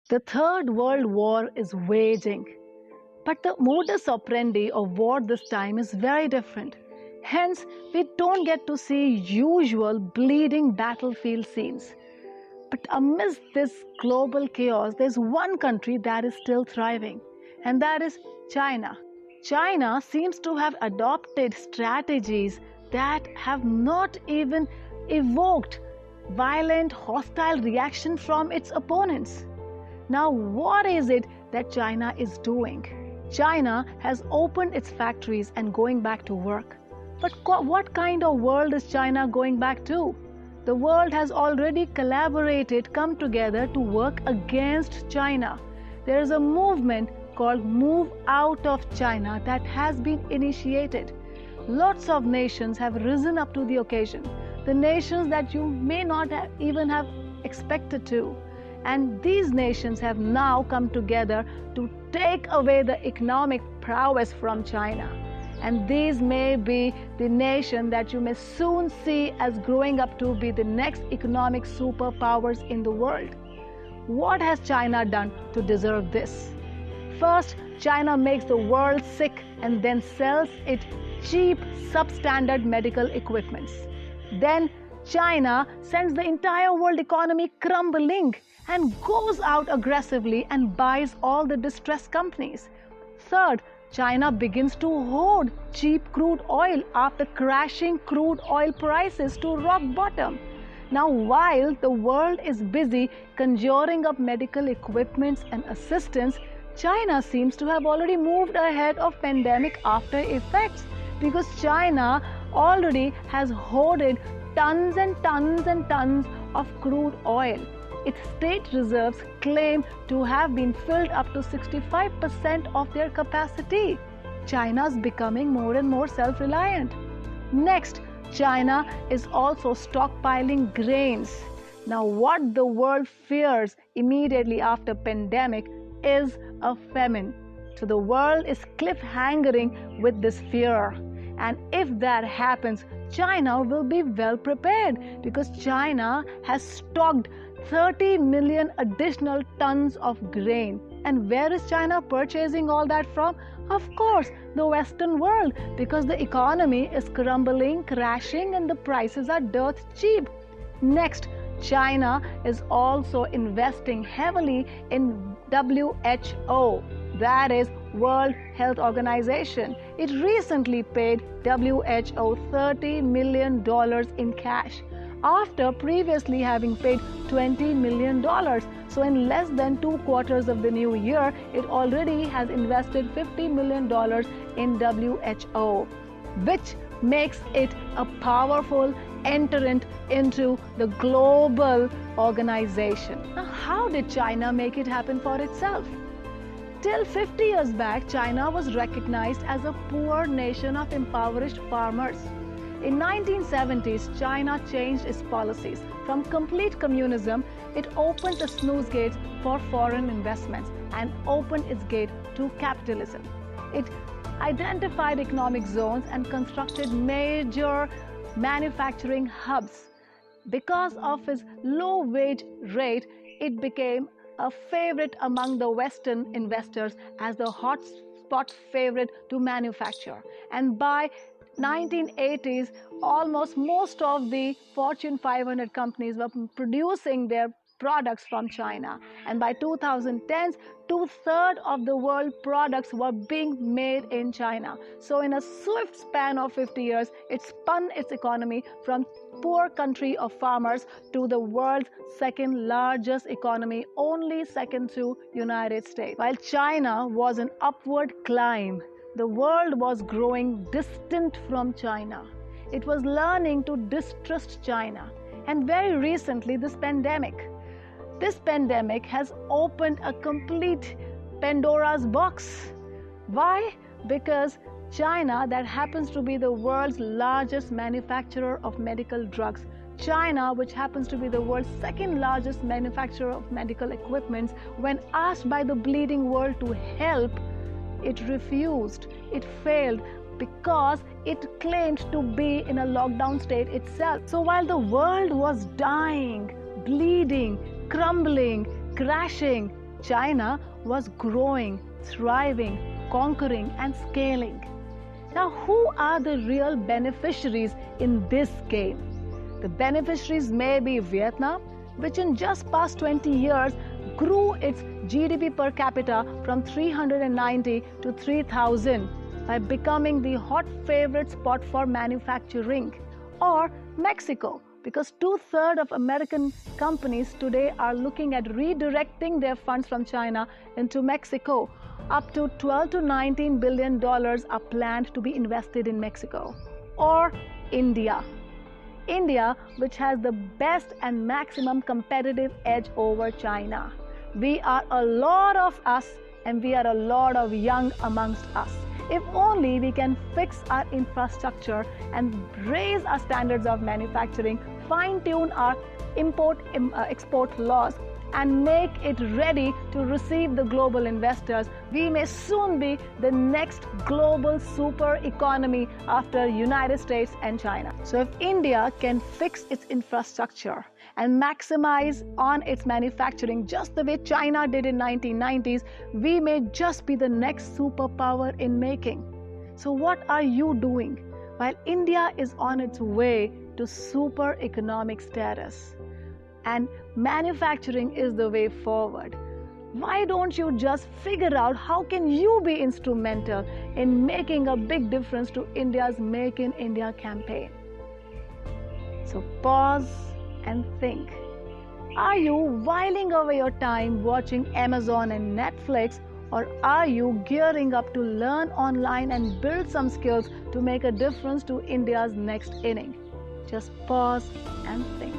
The Third World War is waging, but the modus operandi of war this time is very different. Hence, we don't get to see usual bleeding battlefield scenes. But amidst this global chaos, there's one country that is still thriving, and that is China. China seems to have adopted strategies that have not even evoked violent, hostile reaction from its opponents. Now, what is it that China is doing? China has opened its factories and going back to work. But what kind of world is China going back to? The world has already collaborated, come together to work against China. There is a movement called Move Out of China that has been initiated. Lots of nations have risen up to the occasion. The nations that you may not even have expected to. And these nations have now come together to take away the economic prowess from China. And these may be the nation that you may soon see as growing up to be the next economic superpowers in the world. What has China done to deserve this? First, China makes the world sick and then sells it cheap, substandard medical equipments. Then China sends the entire world economy crumbling and goes out aggressively and buys all the distressed companies. Third, China begins to hoard cheap crude oil after crashing crude oil prices to rock bottom. Now, while the world is busy conjuring up medical equipments and assistance, China seems to have already moved ahead of pandemic after effects because China already has hoarded tons and tons and tons of crude oil. Its state reserves claim to have been filled up to 65% of their capacity. China is becoming more and more self-reliant. Next, China is also stockpiling grains. Now, what the world fears immediately after pandemic is a famine. So the world is cliffhangering with this fear. And if that happens, China will be well prepared because China has stocked 30 million additional tons of grain. And where is China purchasing all that from? Of course, the Western world, because the economy is crumbling, crashing, and the prices are dirt cheap. Next, China is also investing heavily in WHO, that is World Health Organization. It recently paid WHO $30 million in cash after previously having paid $20 million. So in less than 2 quarters of the new year, it already has invested $50 million in WHO, which makes it a powerful entrant into the global organization. Now, how did China make it happen for itself? Till 50 years back, China was recognized as a poor nation of impoverished farmers. In 1970s, China changed its policies. From complete communism, it opened the sluice gates for foreign investments and opened its gate to capitalism. It identified economic zones and constructed major manufacturing hubs. Because of its low wage rate, it became a favorite among the Western investors as the hotspot favorite to manufacture. And by 1980s, almost most of the Fortune 500 companies were producing their products from China. And by 2010s, 2/3 of the world products were being made in China. So in a swift span of 50 years, it spun its economy from poor country of farmers to the world's second largest economy, only second to United States. While China was an upward climb, the world was growing distant from China. It was learning to distrust China. And very recently, this pandemic has opened a complete Pandora's box. Why? Because China, that happens to be the world's largest manufacturer of medical drugs, China, which happens to be the world's second largest manufacturer of medical equipment, when asked by the bleeding world to help, it refused. It failed because it claimed to be in a lockdown state itself. So while the world was dying, bleeding, crumbling, crashing, China was growing, thriving, conquering, and scaling. Now, who are the real beneficiaries in this game? The beneficiaries may be Vietnam, which in just past 20 years grew its GDP per capita from 390 to 3,000 by becoming the hot favorite spot for manufacturing. Or Mexico, because 2/3 of American companies today are looking at redirecting their funds from China into Mexico. Up to $12 to $19 billion are planned to be invested in Mexico. Or India. India, which has the best and maximum competitive edge over China. We are a lot of us and we are a lot of young amongst us. If only we can fix our infrastructure and raise our standards of manufacturing, fine-tune our import-export laws, and make it ready to receive the global investors, we may soon be the next global super economy after United States and China. So if India can fix its infrastructure and maximize on its manufacturing just the way China did in 1990s, we may just be the next superpower in making. So what are you doing while India is on its way to super economic status? And manufacturing is the way forward. Why don't you just figure out how can you be instrumental in making a big difference to India's Make in India campaign? So pause and think. Are you whiling away your time watching Amazon and Netflix, or are you gearing up to learn online and build some skills to make a difference to India's next inning? Just pause and think.